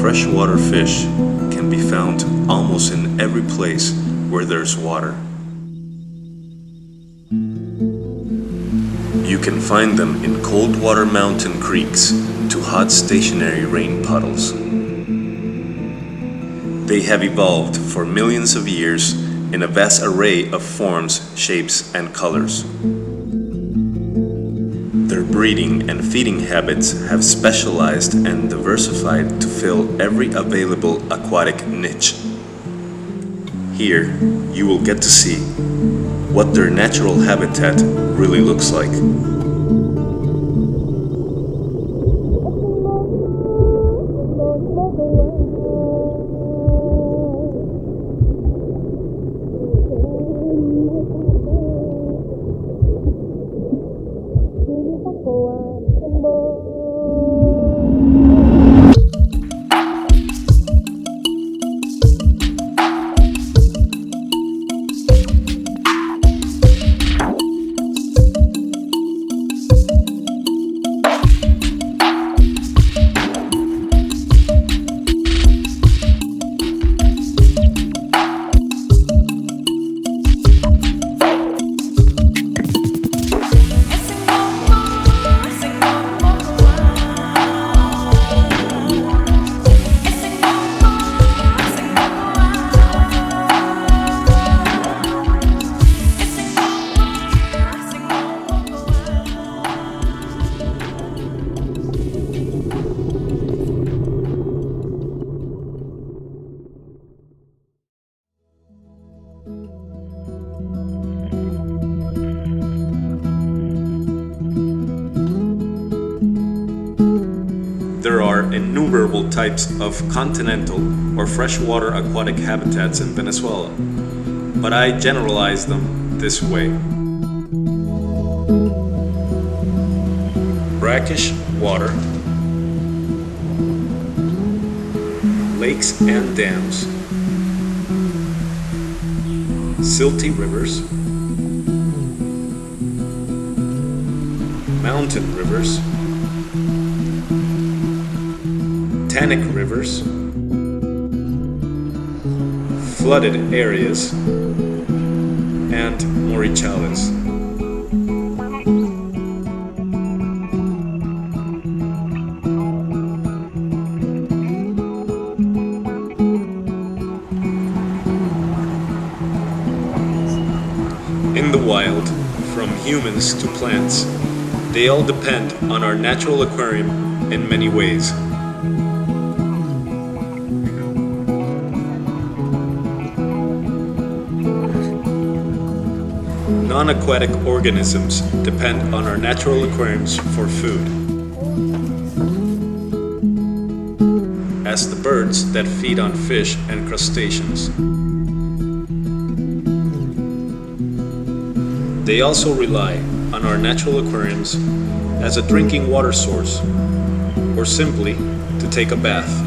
freshwater fish can be found almost in every place where there's water. You can find them in cold water mountain creeks to hot stationary rain puddles. They have evolved for millions of years in a vast array of forms, shapes, and colors. Their breeding and feeding habits have specialized and diversified to fill every available aquatic niche. Here, you will get to see what their natural habitat really looks like. There are innumerable types of continental or freshwater aquatic habitats in Venezuela, but I generalize them this way. Brackish water, lakes and dams, silty rivers, mountain rivers, tannic rivers, flooded areas, and morichales. In the wild, from humans to plants, they all depend on our natural aquarium in many ways. Non-aquatic organisms depend on our natural aquariums for food, as the birds that feed on fish and crustaceans. They also rely on our natural aquariums as a drinking water source, or simply to take a bath.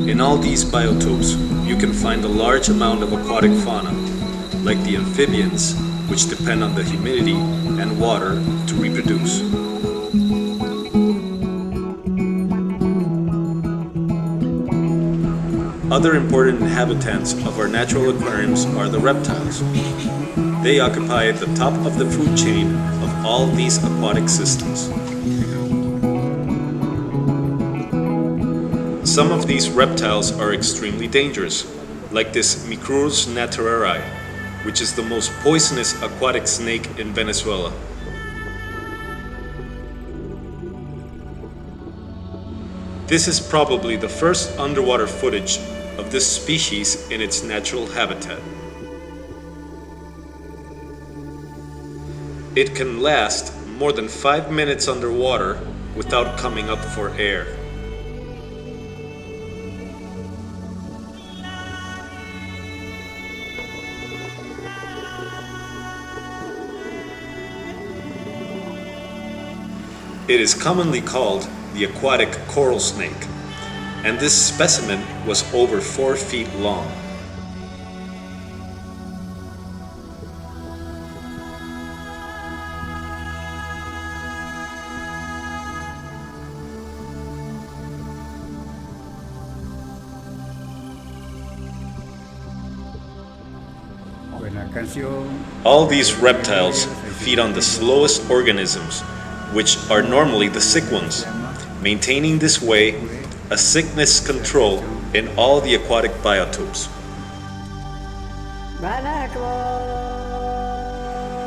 In all these biotopes, you can find a large amount of aquatic fauna, like the amphibians, which depend on the humidity and water to reproduce. Other important inhabitants of our natural aquariums are the reptiles. They occupy the top of the food chain of all these aquatic systems. Some of these reptiles are extremely dangerous, like this Micrurus naturari, which is the most poisonous aquatic snake in Venezuela. This is probably the first underwater footage of this species in its natural habitat. It can last more than 5 minutes underwater without coming up for air. It is commonly called the aquatic coral snake, and this specimen was over 4 feet long. All these reptiles feed on the slowest organisms, which are normally the sick ones, maintaining this way a sickness control in all the aquatic biotopes.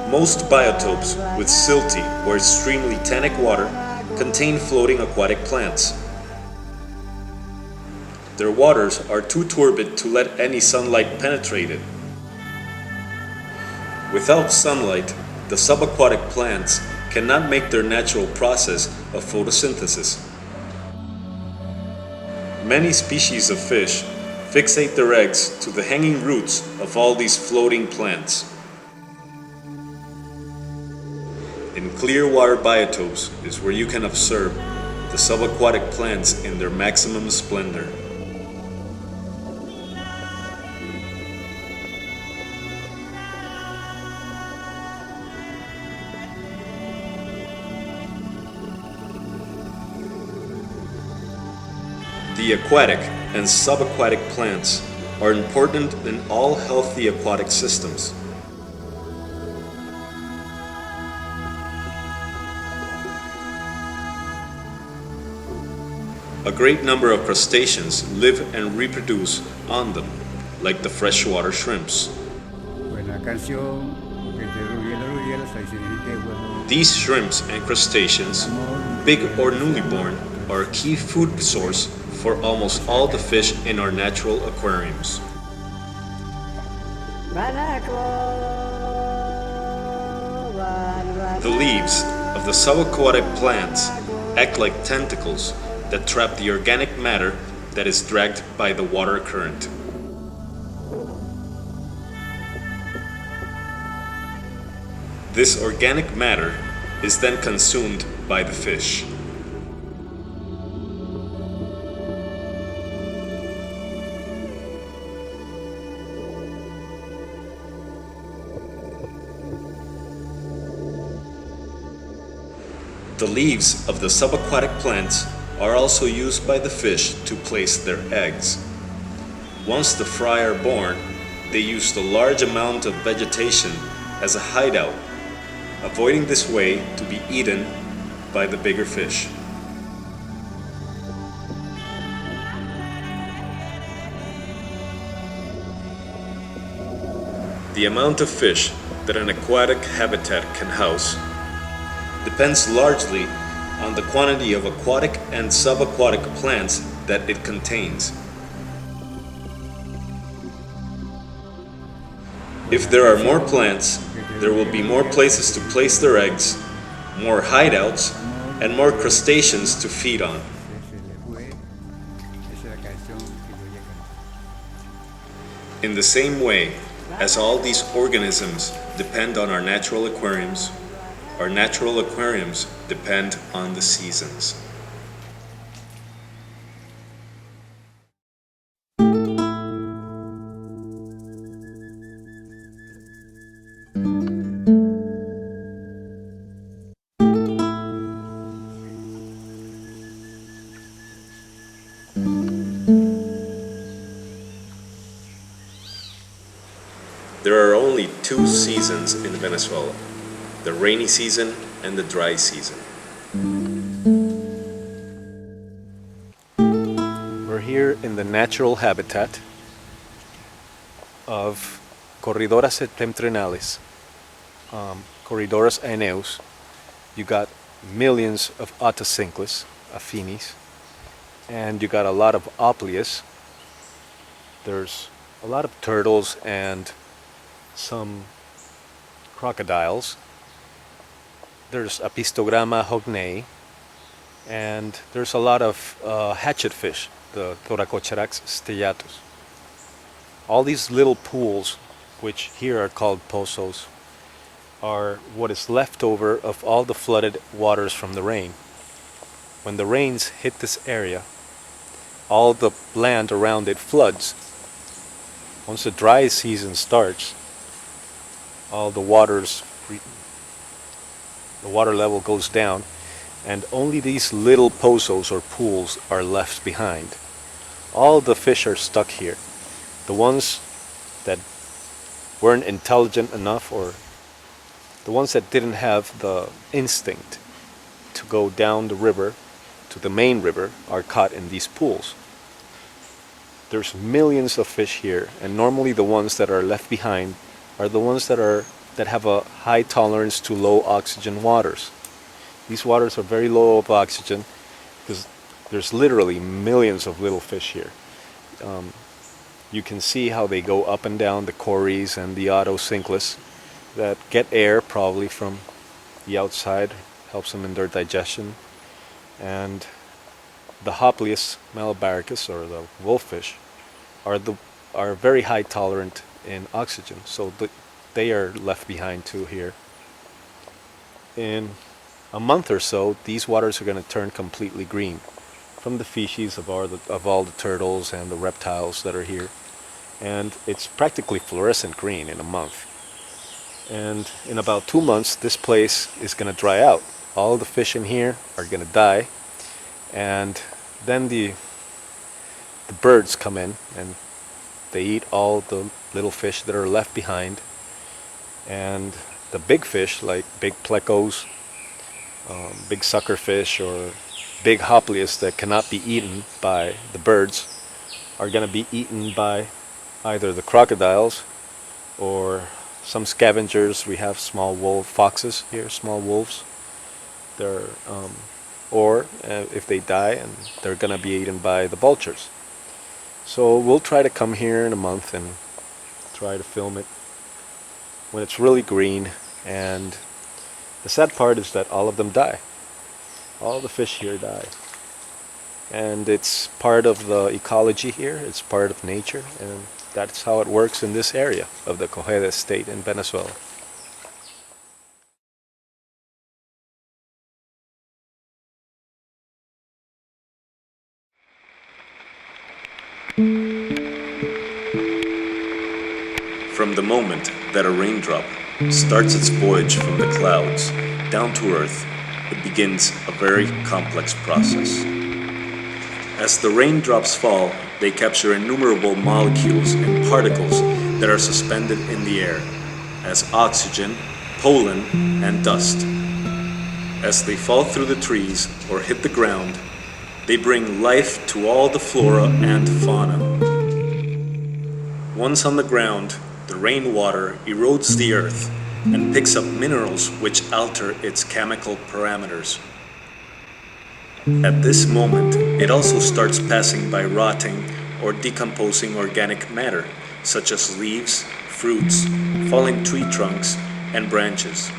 Most biotopes with silty or extremely tannic water contain floating aquatic plants. Their waters are too turbid to let any sunlight penetrate it. Without sunlight, the subaquatic plants cannot make their natural process of photosynthesis. Many species of fish fixate their eggs to the hanging roots of all these floating plants. In clear water biotopes is where you can observe the subaquatic plants in their maximum splendor. The aquatic and subaquatic plants are important in all healthy aquatic systems. A great number of crustaceans live and reproduce on them, like the freshwater shrimps. These shrimps and crustaceans, big or newly born, are a key food source for almost all the fish in our natural aquariums. The leaves of the subaquatic plants act like tentacles that trap the organic matter that is dragged by the water current. This organic matter is then consumed by the fish. The leaves of the subaquatic plants are also used by the fish to place their eggs. Once the fry are born, they use the large amount of vegetation as a hideout, avoiding this way to be eaten by the bigger fish. The amount of fish that an aquatic habitat can house depends largely on the quantity of aquatic and subaquatic plants that it contains. If there are more plants, there will be more places to place their eggs, more hideouts, and more crustaceans to feed on. In the same way as all these organisms depend on our natural aquariums depend on the seasons. There are only 2 seasons in Venezuela, the rainy season and the dry season. We're here in the natural habitat of Corridoras septentrionales, Corridoras aeneus. You got millions of Otocinclus, Affinis, and you got a lot of Oplius. There's a lot of turtles and some crocodiles. There's Apistogramma hognei, and there's a lot of hatchet fish, the Thoracocherax stellatus. All these little pools, which here are called pozos, are what is left over of all the flooded waters from the rain. When the rains hit this area, all the land around it floods. Once the dry season starts, all the water level goes down, and only these little pozos or pools are left behind. All the fish are stuck here. The ones that weren't intelligent enough, or the ones that didn't have the instinct to go down the river to the main river, are caught in these pools. There's millions of fish here, and normally the ones that are left behind are the ones that have a high tolerance to low oxygen waters. These waters are very low of oxygen because there's literally millions of little fish here. You can see how they go up and down the cories and the autocinclus that get air probably from the outside, helps them in their digestion. And the Hoplius malabaricus, or the wolffish, are very high tolerant in oxygen, so they are left behind too here. In a month or so, these waters are going to turn completely green from the feces of all the turtles and the reptiles that are here, and it's practically fluorescent green in a month. And in about 2 months, this place is going to dry out. All the fish in here are going to die, and then the birds come in and they eat all the little fish that are left behind. And the big fish, like big plecos, big suckerfish, or big Hoplius that cannot be eaten by the birds, are going to be eaten by either the crocodiles or some scavengers. We have small foxes here, small wolves. Or if they die, and they're going to be eaten by the vultures. So we'll try to come here in a month and try to film it when it's really green. And the sad part is that all of them die. All the fish here die. And it's part of the ecology here, it's part of nature, and that's how it works in this area of the Cojede state in Venezuela. From the moment that a raindrop starts its voyage from the clouds down to Earth, it begins a very complex process. As the raindrops fall, they capture innumerable molecules and particles that are suspended in the air, as oxygen, pollen, and dust. As they fall through the trees or hit the ground, they bring life to all the flora and fauna. Once on the ground, the rainwater erodes the earth and picks up minerals which alter its chemical parameters. At this moment, it also starts passing by rotting or decomposing organic matter, such as leaves, fruits, fallen tree trunks, and branches.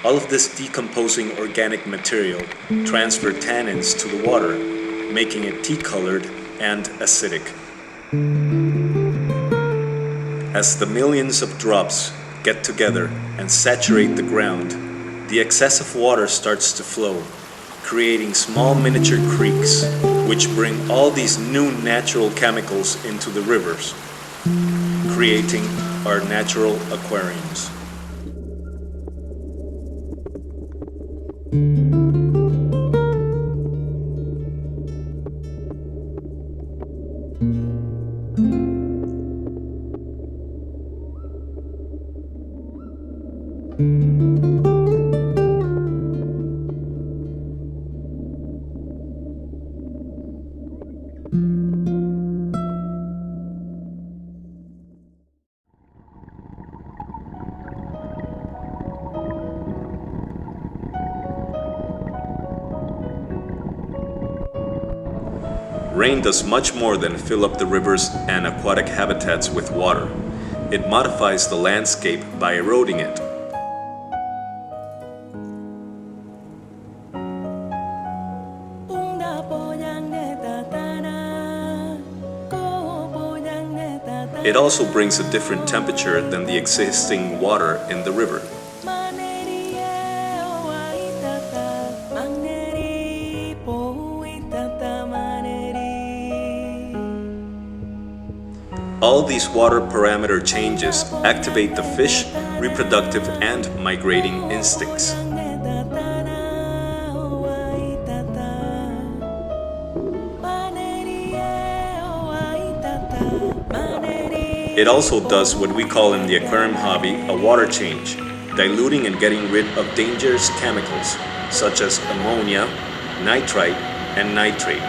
All of this decomposing organic material transfer tannins to the water, making it tea-colored and acidic. As the millions of drops get together and saturate the ground, the excessive water starts to flow, creating small miniature creeks, which bring all these new natural chemicals into the rivers, creating our natural aquariums. Rain does much more than fill up the rivers and aquatic habitats with water. It modifies the landscape by eroding it. It also brings a different temperature than the existing water in the river, All these water parameter changes activate the fish reproductive and migrating instincts. It also does what we call in the aquarium hobby a water change, diluting and getting rid of dangerous chemicals such as ammonia, nitrite, and nitrate.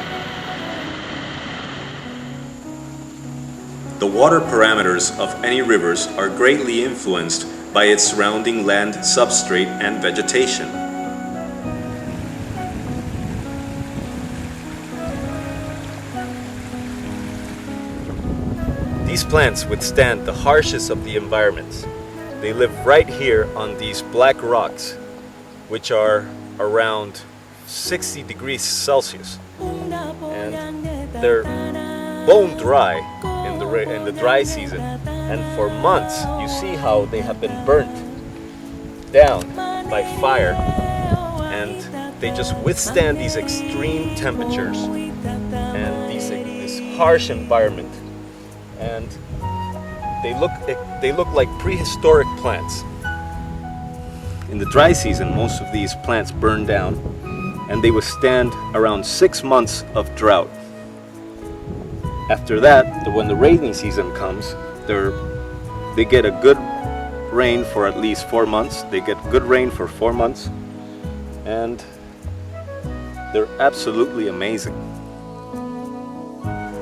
The water parameters of any rivers are greatly influenced by its surrounding land substrate and vegetation. These plants withstand the harshest of the environments. They live right here on these black rocks, which are around 60 degrees Celsius. And they're bone dry in the dry season. And for months, you see how they have been burnt down by fire. And they just withstand these extreme temperatures and this harsh environment. And they look like prehistoric plants. In the dry season, most of these plants burn down, and they withstand around 6 months of drought. After that, when the rainy season comes, they get a good rain for at least 4 months. They get good rain for 4 months, and they're absolutely amazing.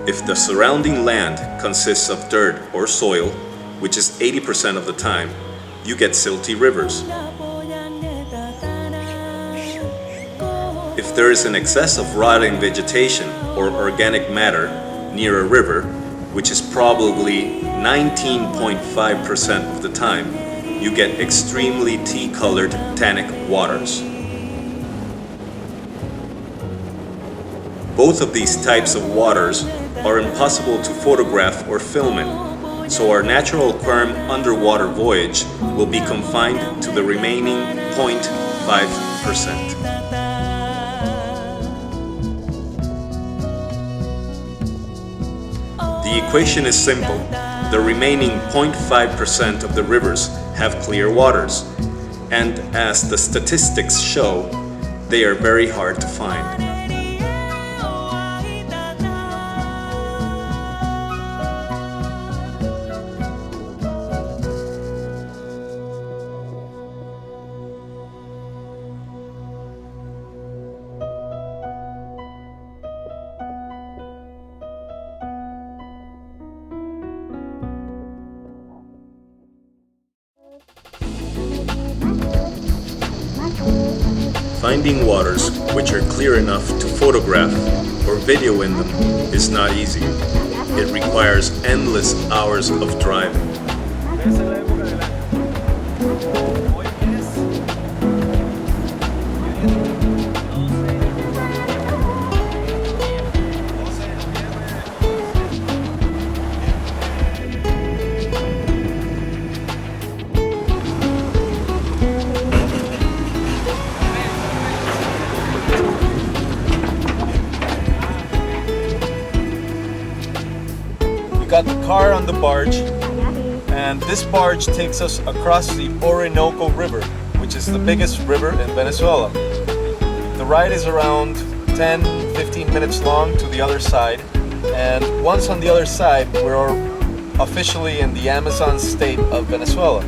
If the surrounding land consists of dirt or soil, which is 80% of the time, you get silty rivers. If there is an excess of rotting vegetation or organic matter near a river, which is probably 19.5% of the time, you get extremely tea-colored tannic waters. Both of these types of waters are impossible to photograph or film in, so our natural aquarium underwater voyage will be confined to the remaining 0.5%. The equation is simple. The remaining 0.5% of the rivers have clear waters, and as the statistics show, they are very hard to find. Finding waters which are clear enough to photograph or video in them is not easy. It requires endless hours of driving. Got the car on the barge, and this barge takes us across the Orinoco River, which is the biggest river in Venezuela. The ride is around 10-15 minutes long to the other side, and once on the other side, we're officially in the Amazon state of Venezuela.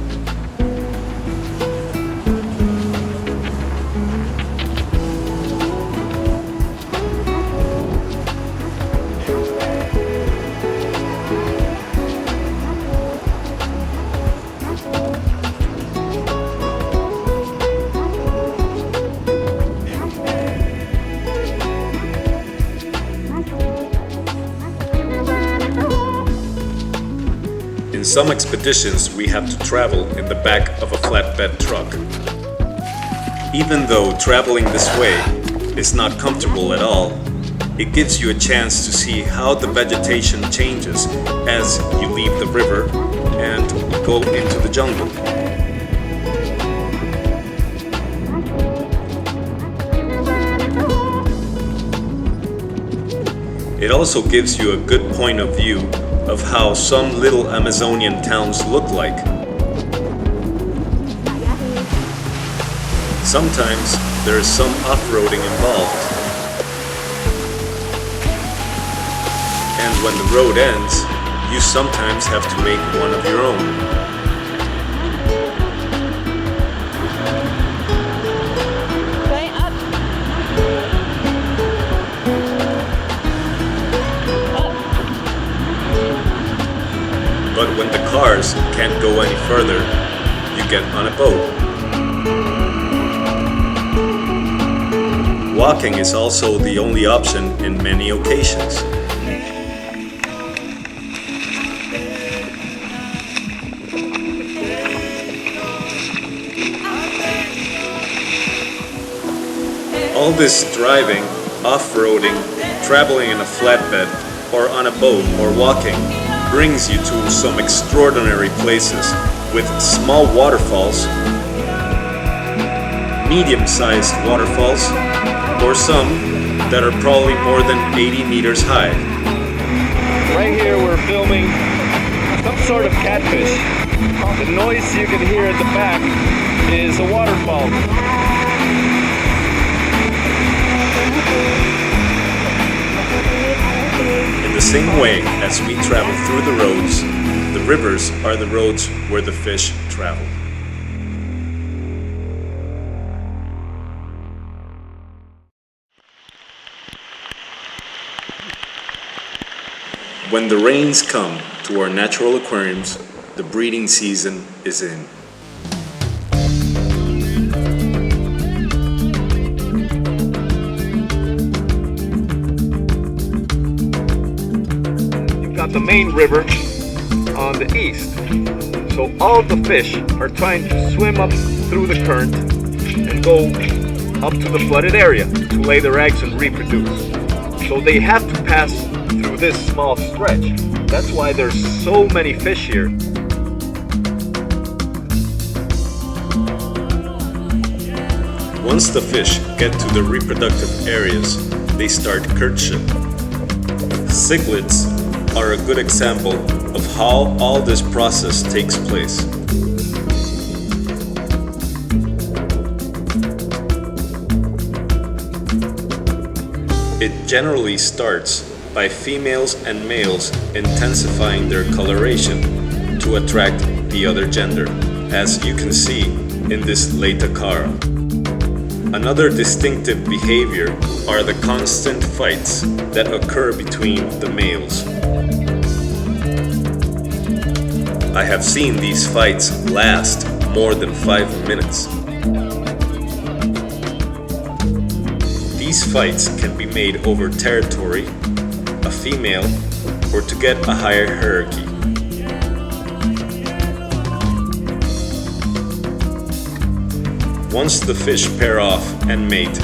In some expeditions, we have to travel in the back of a flatbed truck. Even though traveling this way is not comfortable at all, it gives you a chance to see how the vegetation changes as you leave the river and go into the jungle. It also gives you a good point of view of how some little Amazonian towns look like. Sometimes there is some off-roading involved. And when the road ends, you sometimes have to make one of your own. But when the cars can't go any further, you get on a boat. Walking is also the only option in many occasions. All this driving, off-roading, traveling in a flatbed, or on a boat, or walking brings you to some extraordinary places with small waterfalls, medium-sized waterfalls, or some that are probably more than 80 meters high. Right here we're filming some sort of catfish. The noise you can hear at the back is a waterfall. In the same way as we travel through the roads, the rivers are the roads where the fish travel. When the rains come to our natural aquariums, the breeding season is in. The main river on the east, so all the fish are trying to swim up through the current and go up to the flooded area to lay their eggs and reproduce. So they have to pass through this small stretch. That's why there's so many fish here. Once the fish get to the reproductive areas, they start courtship. Cichlids are a good example of how all this process takes place. It generally starts by females and males intensifying their coloration to attract the other gender, as you can see in this Leta Cara. Another distinctive behavior are the constant fights that occur between the males. I have seen these fights last more than 5 minutes. These fights can be made over territory, a female, or to get a higher hierarchy. Once the fish pair off and mate,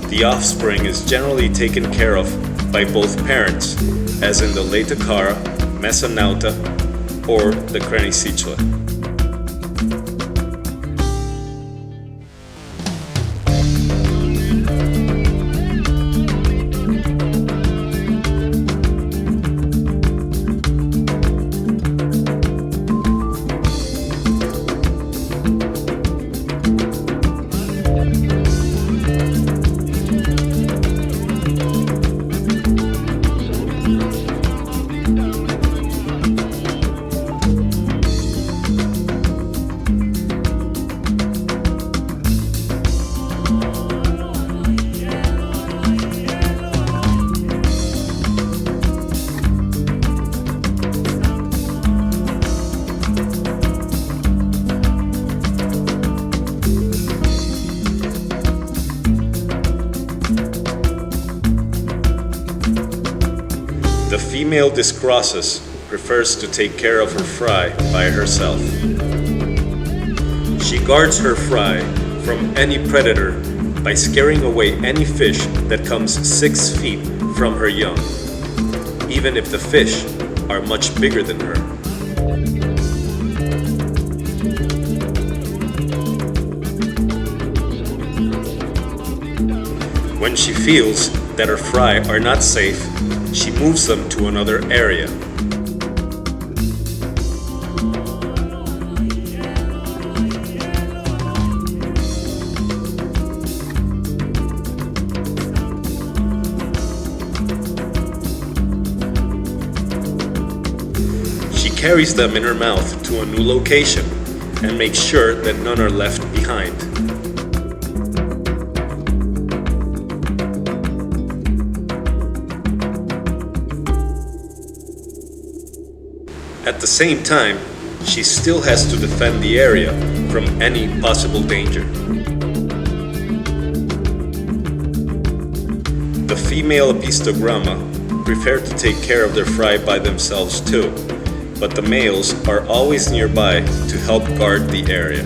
the offspring is generally taken care of by both parents, as in the Leta Cara, Mesonauta, or the Cranicycla. The female Discrossus prefers to take care of her fry by herself. She guards her fry from any predator by scaring away any fish that comes 6 feet from her young, even if the fish are much bigger than her. When she feels that her fry are not safe, she moves them to another area. She carries them in her mouth to a new location and makes sure that none are left behind. At the same time, she still has to defend the area from any possible danger. The female apistogramma prefer to take care of their fry by themselves too, but the males are always nearby to help guard the area.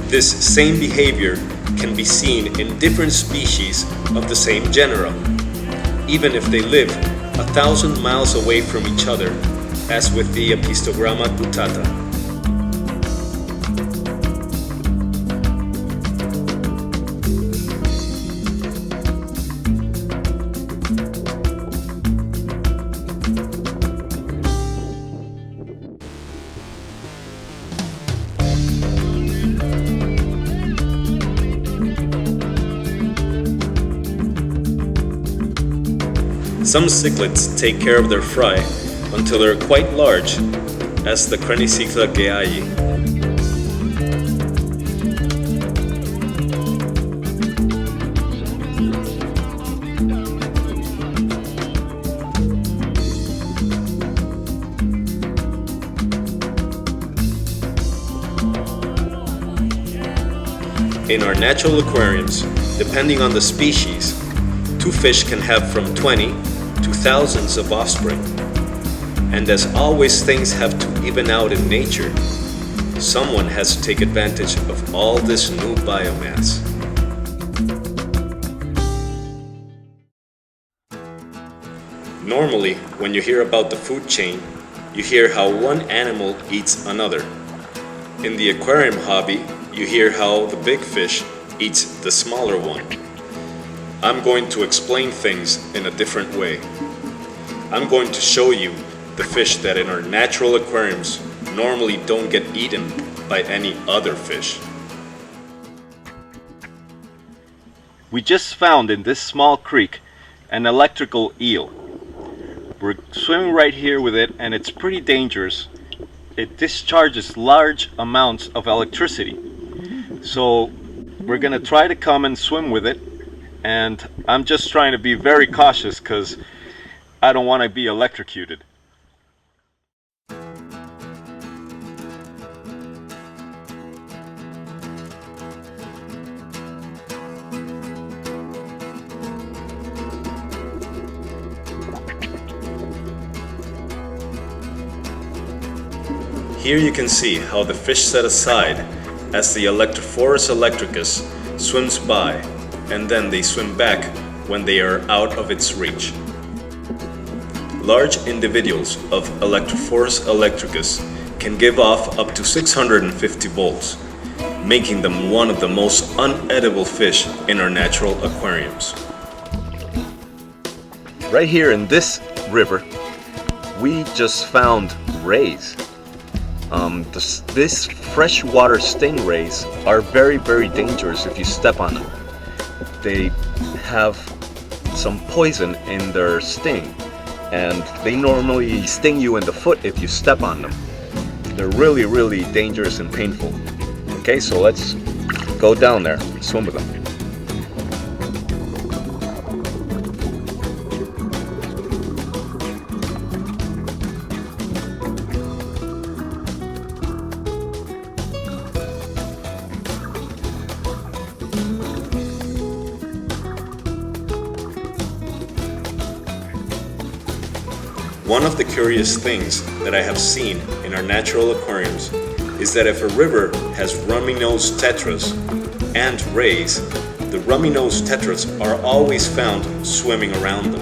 This same behavior can be seen in different species of the same genera, even if they live 1,000 miles away from each other, as with the Apistogramma guttata. Some cichlids take care of their fry until they're quite large, as the Cranicycla geayi. In our natural aquariums, depending on the species, two fish can have from 20 to thousands of offspring. And as always, things have to even out in nature. Someone has to take advantage of all this new biomass. Normally, when you hear about the food chain, you hear how one animal eats another. In the aquarium hobby, you hear how the big fish eats the smaller one. I'm going to explain things in a different way. I'm going to show you the fish that in our natural aquariums normally don't get eaten by any other fish. We just found in this small creek an electrical eel. We're swimming right here with it, and it's pretty dangerous. It discharges large amounts of electricity. So we're gonna try to come and swim with it, and I'm just trying to be very cautious because I don't want to be electrocuted. Here you can see how the fish set aside as the Electrophorus electricus swims by, and then they swim back when they are out of its reach. Large individuals of Electrophorus electricus can give off up to 650 volts, making them one of the most unedible fish in our natural aquariums. Right here in this river, we just found rays. This freshwater stingrays are very, very dangerous if you step on them. They have some poison in their sting, and they normally sting you in the foot if you step on them. They're really, really dangerous and painful. Okay, so let's go down there and swim with them. One of the curious things that I have seen in our natural aquariums is that if a river has rummy-nosed tetras and rays, the rummy-nosed tetras are always found swimming around them.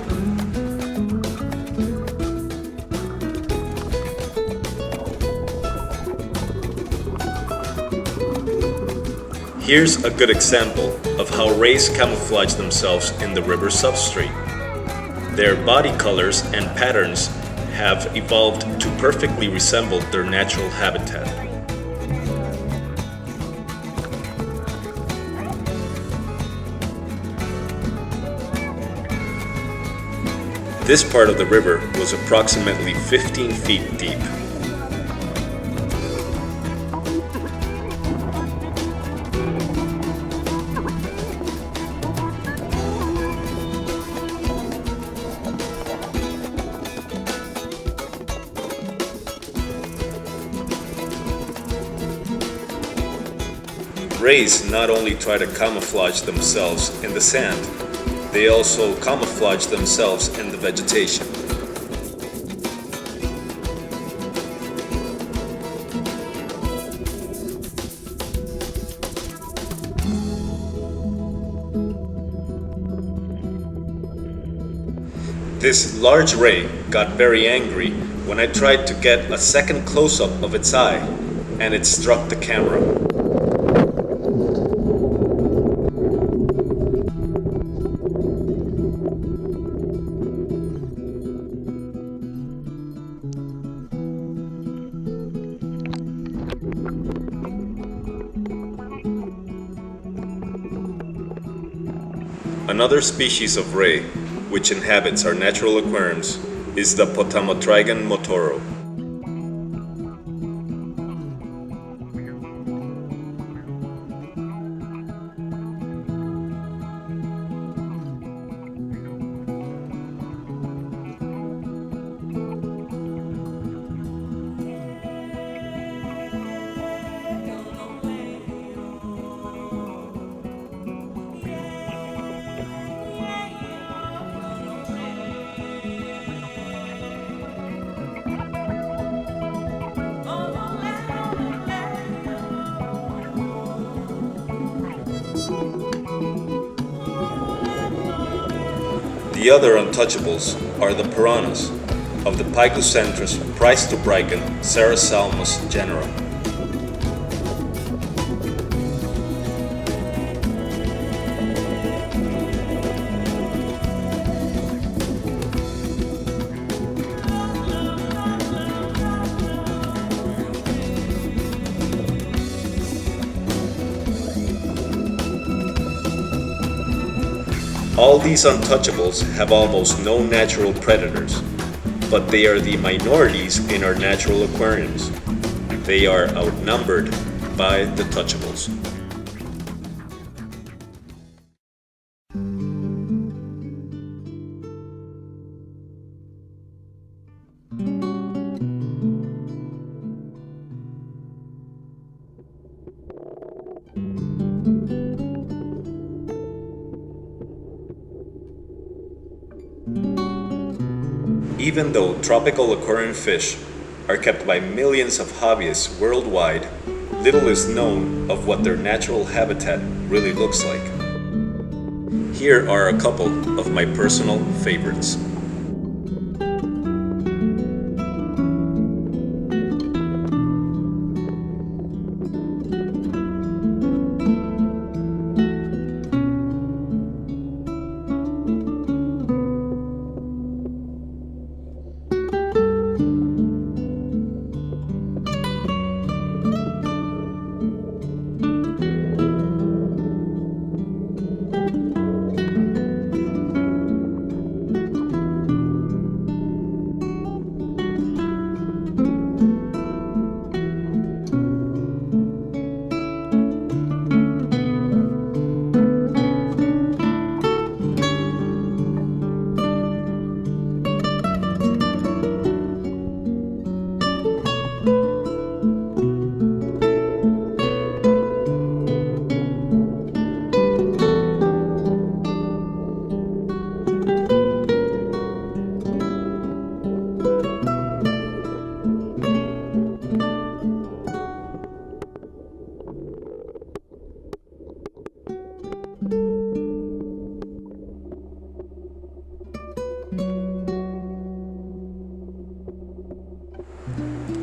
Here's a good example of how rays camouflage themselves in the river substrate. Their body colors and patterns have evolved to perfectly resemble their natural habitat. This part of the river was approximately 15 feet deep. Rays not only try to camouflage themselves in the sand, they also camouflage themselves in the vegetation. This large ray got very angry when I tried to get a second close-up of its eye, and it struck the camera. Another species of ray, which inhabits our natural aquariums, is the Potamotrigon motoro. The other untouchables are the piranhas of the Pygocentris Pricestobricon Cerasalmus genera. All these untouchables have almost no natural predators, but they are the minorities in our natural aquariums. They are outnumbered by the touchables. Even though tropical aquarium fish are kept by millions of hobbyists worldwide, little is known of what their natural habitat really looks like. Here are a couple of my personal favorites.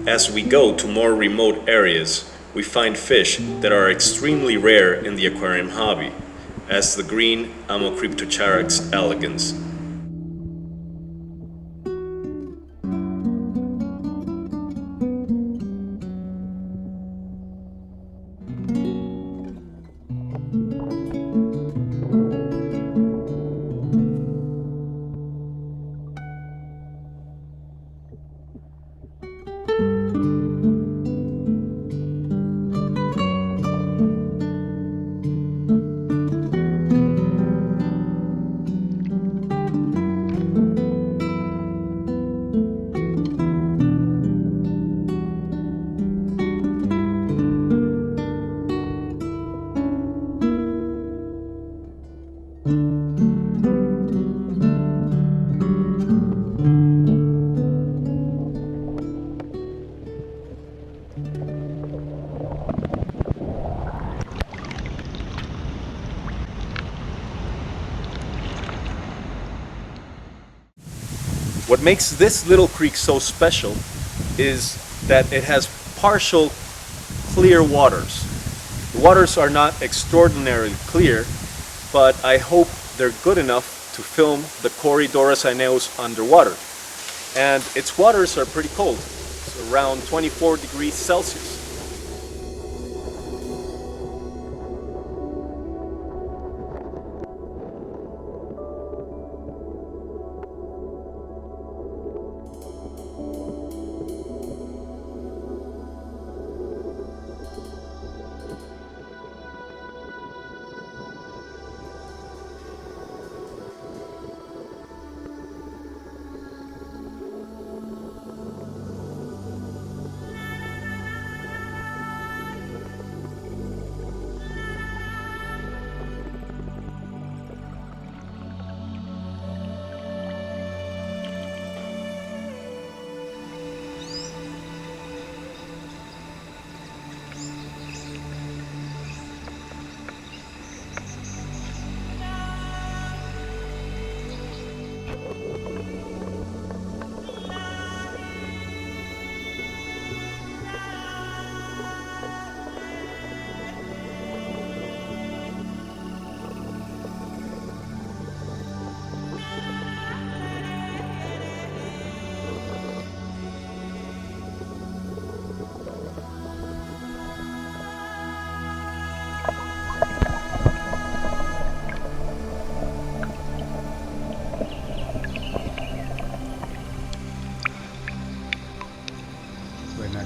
As we go to more remote areas, we find fish that are extremely rare in the aquarium hobby, as the green Amocryptocharax elegans. What makes this little creek so special is that it has partial clear waters. The waters are not extraordinarily clear, but I hope they're good enough to film the Corydoras Aeneus underwater. And its waters are pretty cold, it's around 24 degrees Celsius.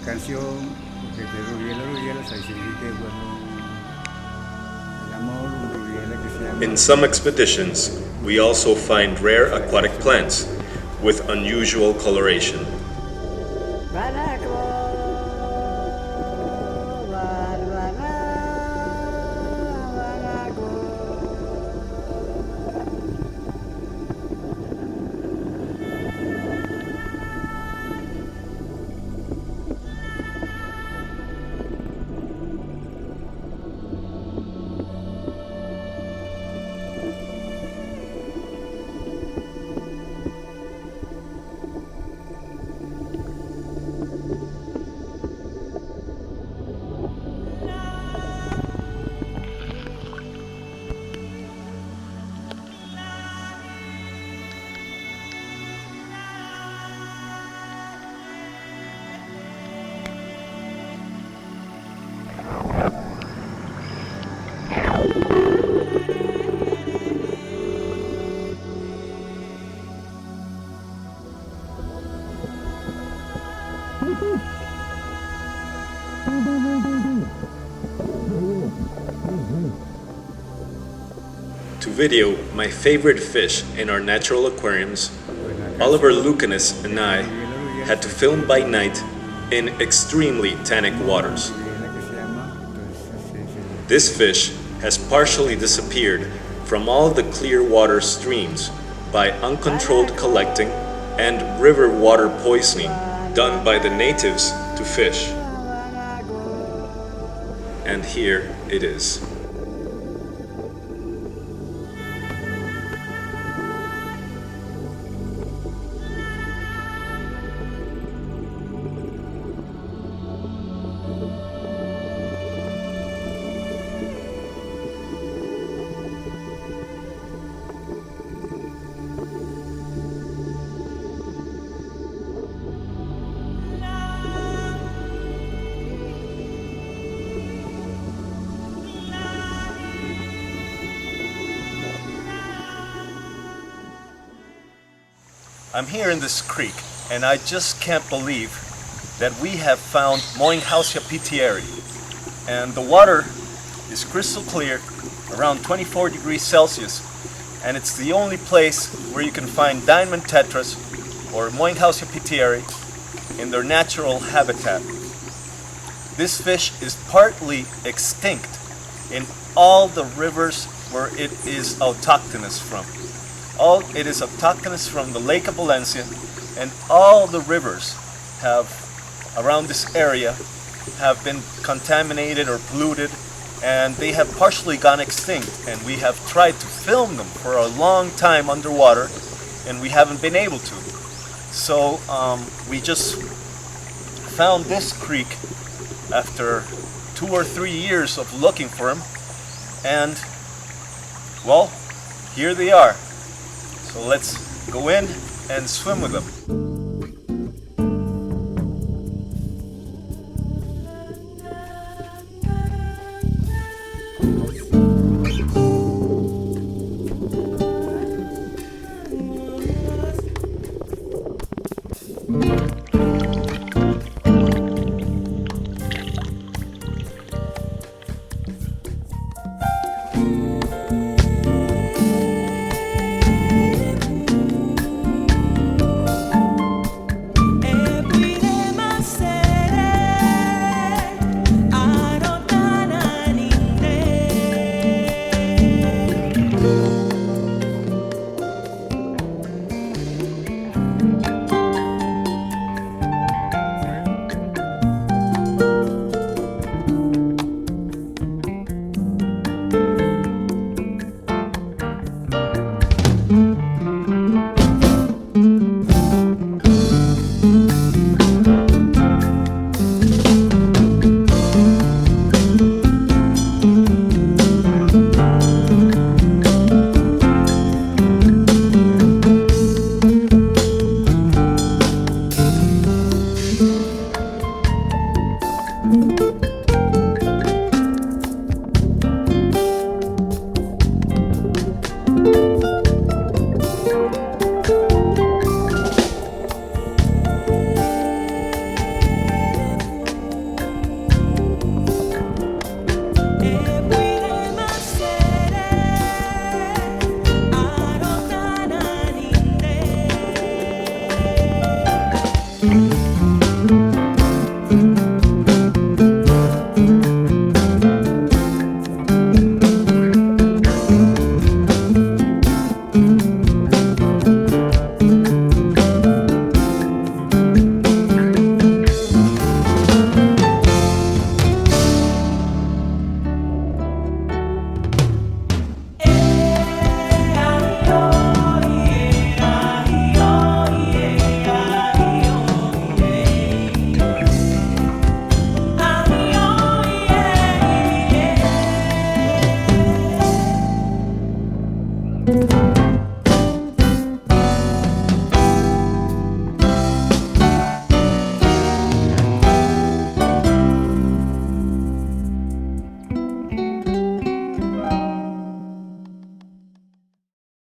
Canción que te Rubiela, se dice que bueno, el amor, Rubiela que se llama. In some expeditions, we also find rare aquatic plants with unusual coloration. To video my favorite fish in our natural aquariums, Oliver Lucanis and I had to film by night in extremely tannic waters. This fish has partially disappeared from all the clear water streams by uncontrolled collecting and river water poisoning done by the natives to fish. And here it is. I'm here in this creek and I just can't believe that we have found Moinghausia pietieri, and the water is crystal clear, around 24 degrees Celsius, and it's the only place where you can find diamond tetras or Moinghausia pietieri in their natural habitat. This fish is partly extinct in all the rivers where it is autochthonous from. It is autochthonous from the Lake of Valencia, and all the rivers around this area have been contaminated or polluted, and they have partially gone extinct, and we have tried to film them for a long time underwater and we haven't been able to. So we just found this creek after 2 or 3 years of looking for them, and well, here they are. So let's go in and swim with them.